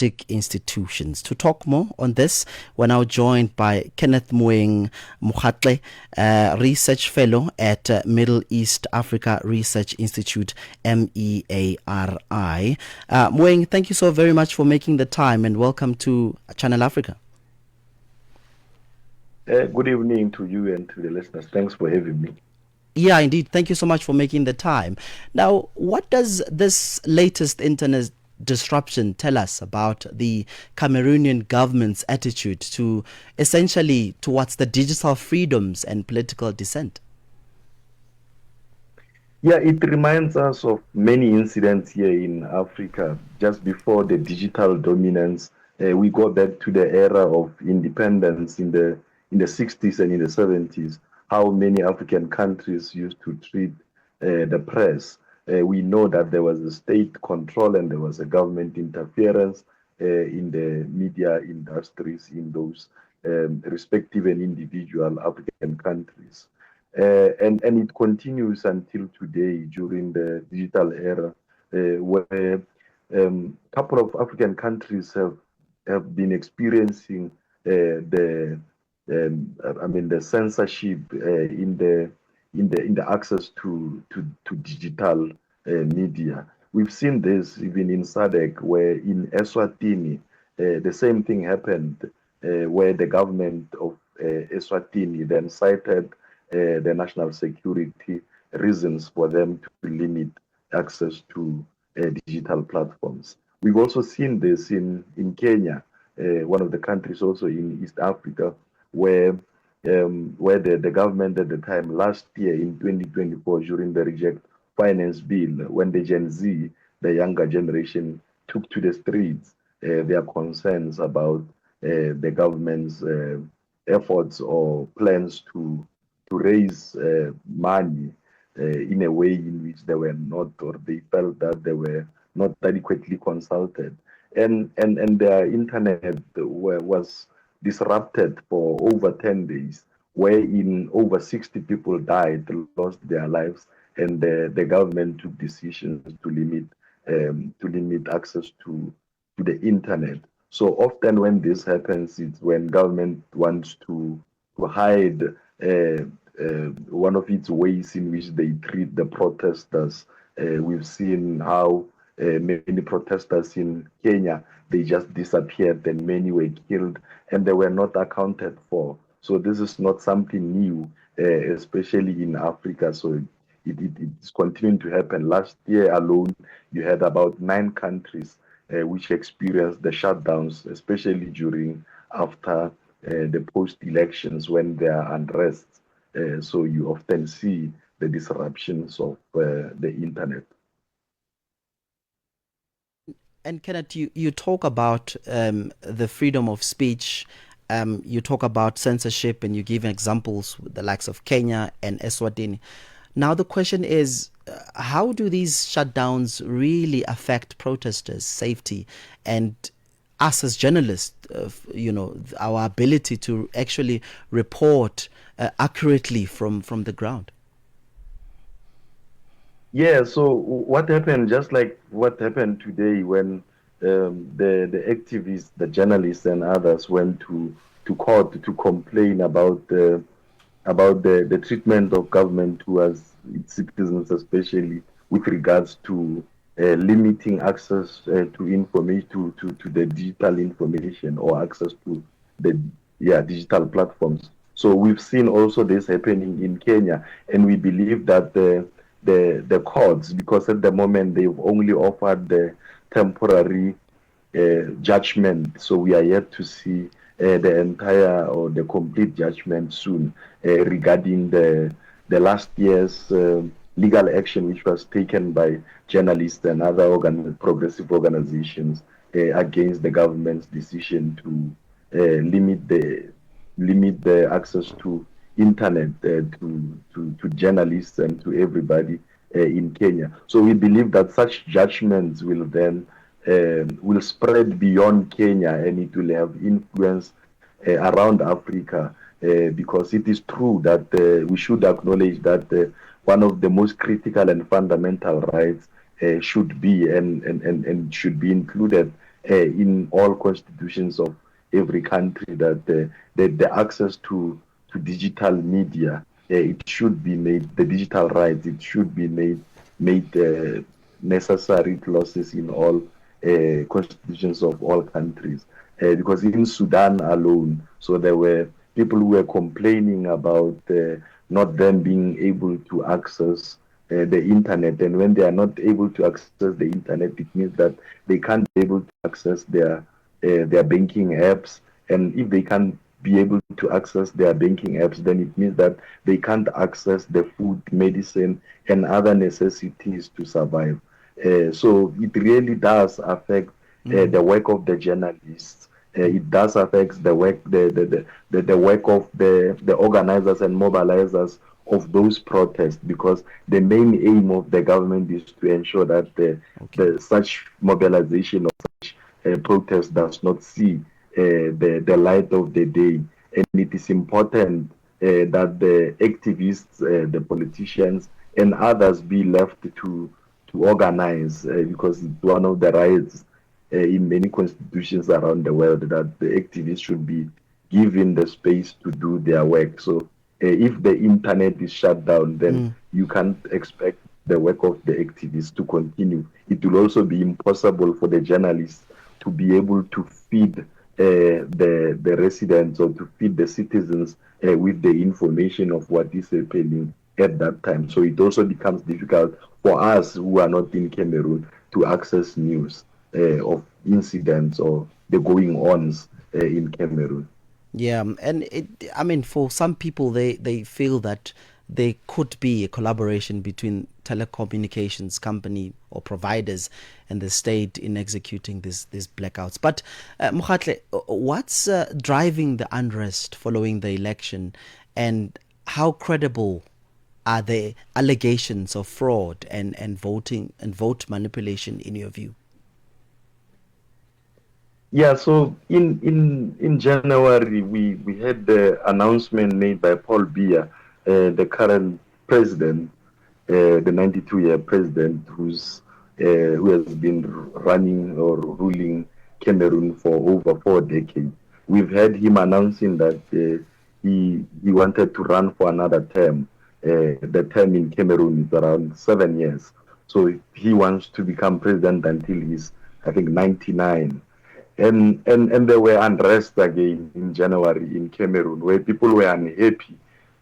institutions. To talk more on this, we're now joined by Kenneth Moeng, Mokgatlhe, Research Fellow at Middle East Africa Research Institute, MEARI. Moeng, thank you so very much for making the time and welcome to Channel Africa. Good evening to you and to the listeners. Thanks for having me. Yeah, indeed. Thank you so much for making the time. Now, what does this latest internet disruption tell us about the Cameroonian government's attitude to essentially towards the digital freedoms and political dissent? Yeah, it reminds us of many incidents here in Africa. Just before the digital dominance, we go back to the era of independence in the 60s and in the 70s. How many African countries used to treat the press. We know that there was a state control and there was a government interference in the media industries in those respective and individual African countries. And it continues until today during the digital era, where a couple of African countries have been experiencing the censorship in the access to digital media. We've seen this even in SADC, where in Eswatini, the same thing happened, where the government of Eswatini then cited the national security reasons for them to limit access to digital platforms. We've also seen this in Kenya, one of the countries also in East Africa, where the government at the time last year in 2024 during the Reject Finance Bill, when the Gen Z, the younger generation, took to the streets their concerns about the government's efforts or plans to raise money in a way in which they were not, or they felt that they were not adequately consulted, and their internet was disrupted for over 10 days, wherein over 60 people died, lost their lives, and the government took decisions to limit access to the internet. So often when this happens, it's when government wants to hide one of its ways in which they treat the protesters. We've seen how many protesters in Kenya, they just disappeared and many were killed and they were not accounted for. So this is not something new, especially in Africa. So it's continuing to happen. Last year alone, you had about 9 countries which experienced the shutdowns, especially after the post-elections when there are unrests. So you often see the disruptions of the internet. And Kenneth, you talk about the freedom of speech. You talk about censorship, and you give examples with the likes of Kenya and Eswatini. Now the question is, how do these shutdowns really affect protesters' safety and us as journalists, our ability to actually report accurately from the ground? Yeah, so what happened, just like what happened today when the activists, the journalists and others went to court to complain about the treatment of government towards its citizens, especially with regards to limiting access to information, to the digital information or access to the digital platforms. So we've seen also this happening in Kenya, and we believe that the courts, because at the moment they've only offered the temporary judgment, so we are yet to see the entire or the complete judgment soon regarding the last year's legal action which was taken by journalists and other progressive organizations against the government's decision to limit the access to internet to journalists and to everybody in Kenya. So we believe that such judgments will then will spread beyond Kenya, and it will have influence around Africa, because it is true that we should acknowledge that one of the most critical and fundamental rights should be and should be included in all constitutions of every country that the access to digital media, it should be made, the digital rights, it should be made necessary clauses in all constitutions of all countries. Because in Sudan alone, so there were people who were complaining about not them being able to access the internet, and when they are not able to access the internet, it means that they can't be able to access their banking apps, and if they can't be able to access their banking apps, then it means that they can't access the food, medicine, and other necessities to survive. So it really does affect the work of the journalists. It does affect the work, the work of the organizers and mobilizers of those protests, because the main aim of the government is to ensure that Okay. such mobilization or such protest does not see the light of the day. And it is important that the activists, the politicians, and others be left to organize, because it's one of the rights in many constitutions around the world that the activists should be given the space to do their work. So if the internet is shut down, then you can't expect the work of the activists to continue. It will also be impossible for the journalists to be able to feed the residents or to feed the citizens with the information of what is happening at that time. So it also becomes difficult for us who are not in Cameroon to access news of incidents or the going ons in Cameroon. Yeah, and I mean, for some people, they feel that there could be a collaboration between telecommunications company or providers and the state in executing these blackouts. But Mokgatlhe, what's driving the unrest following the election, and how credible are the allegations of fraud and voting and vote manipulation in your view? Yeah, so in January, we had the announcement made by Paul Biya, the current president, the 92-year president, who has been running or ruling Cameroon for over 4 decades. We've had him announcing that he wanted to run for another term. The term in Cameroon is around 7 years, so he wants to become president until he's, I think, 99. And there were unrest again in January in Cameroon, where people were unhappy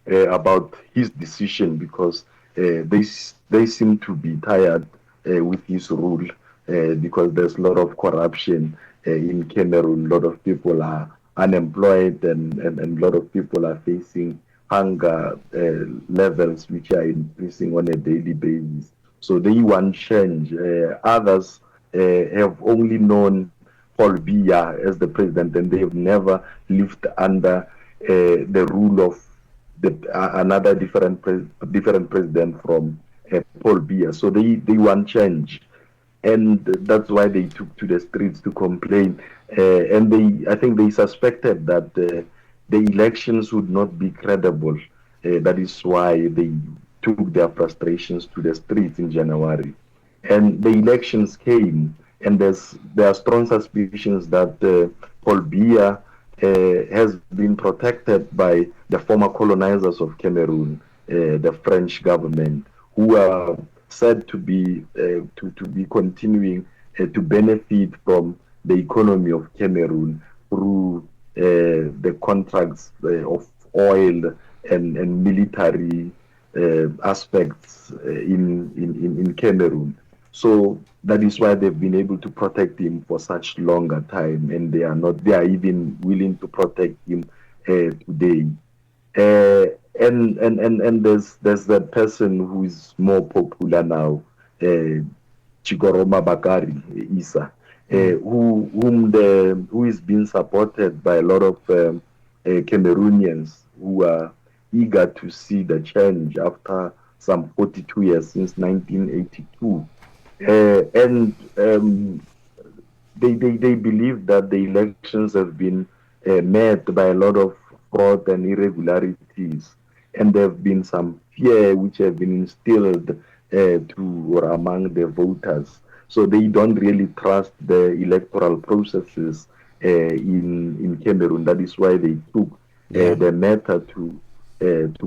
about his decision, because they seem to be tired with his rule, because there's a lot of corruption in Cameroon. A lot of people are unemployed, and a lot of people are facing hunger levels which are increasing on a daily basis. So they want change. Others have only known Paul Biya as the president, and they have never lived under the rule of another different president from Paul Biya. So they want change, and that's why they took to the streets to complain. And I think they suspected that the elections would not be credible. That is why they took their frustrations to the streets in January. And the elections came, and there are strong suspicions that Paul Biya has been protected by the former colonizers of Cameroon, the French government, who are said to be continuing to benefit from the economy of Cameroon through the contracts of oil and military aspects in Cameroon. So that is why they've been able to protect him for such longer time, and they are even willing to protect him today. And there's that person who is more popular now, Chigoroma Bakari Isa, who is being supported by a lot of Cameroonians who are eager to see the change after some 42 years since 1982. And they believe that the elections have been met by a lot of fraud and irregularities, and there have been some fear which have been instilled to or among the voters. So they don't really trust the electoral processes in Cameroon. That is why they took Yeah. the matter to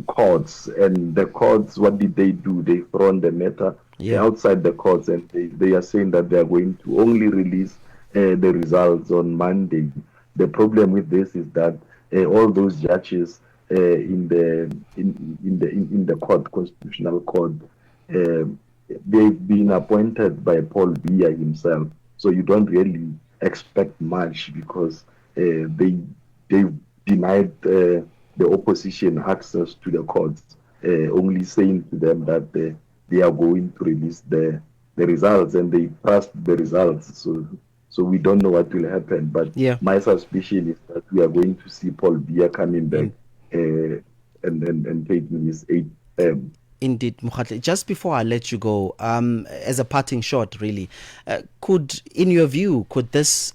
courts. And the courts, what did they do? They thrown the matter Yeah. outside the courts, and they are saying that they are going to only release the results on Monday. The problem with this is that all those judges in the court, constitutional court, uh, they've been appointed by Paul Biya himself. So you don't really expect much because they denied the opposition access to the courts, only saying to them that they are going to release the results, and they trust the results. So we don't know what will happen. But Yeah. my suspicion is that we are going to see Paul Biya coming back In, and taking his eighth term. Indeed, Mokgatlhe. Just before I let you go, as a parting shot, really, could, in your view, could this,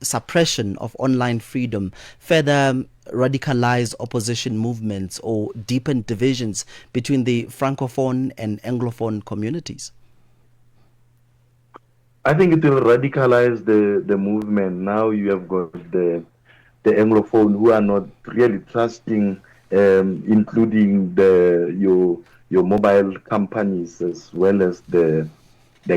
suppression of online freedom further radicalize opposition movements or deepen divisions between the francophone and anglophone communities? I think it will radicalize the movement. Now you have got the Anglophone who are not really trusting, including your mobile companies as well as the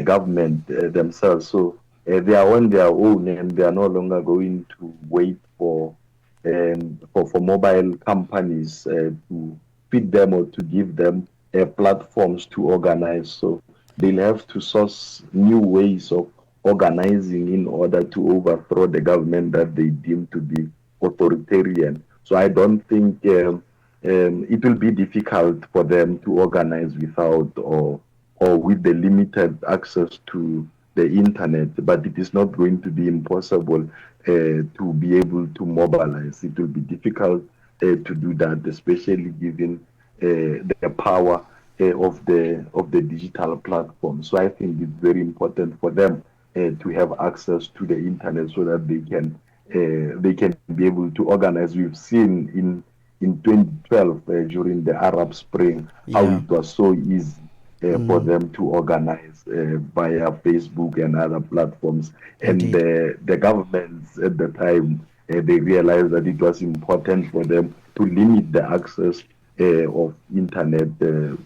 government themselves. So they are on their own, and they are no longer going to wait for mobile companies to feed them or to give them platforms to organize. So they'll have to source new ways of organizing in order to overthrow the government that they deem to be authoritarian. So I don't think it will be difficult for them to organize without or with the limited access to the internet, but it is not going to be impossible to be able to mobilize. It will be difficult to do that, especially given the power of the digital platform. So I think it's very important for them to have access to the internet so that they can be able to organize. We've seen in 2012 during the Arab Spring how Yeah, it was so easy for them to organize via Facebook and other platforms. And indeed. the governments at the time, they realized that it was important for them to limit the access of internet to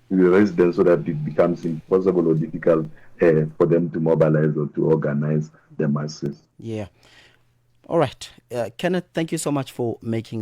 the residents so that it becomes impossible or difficult for them to mobilize or to organize the masses. Yeah. All right. Kenneth, thank you so much for making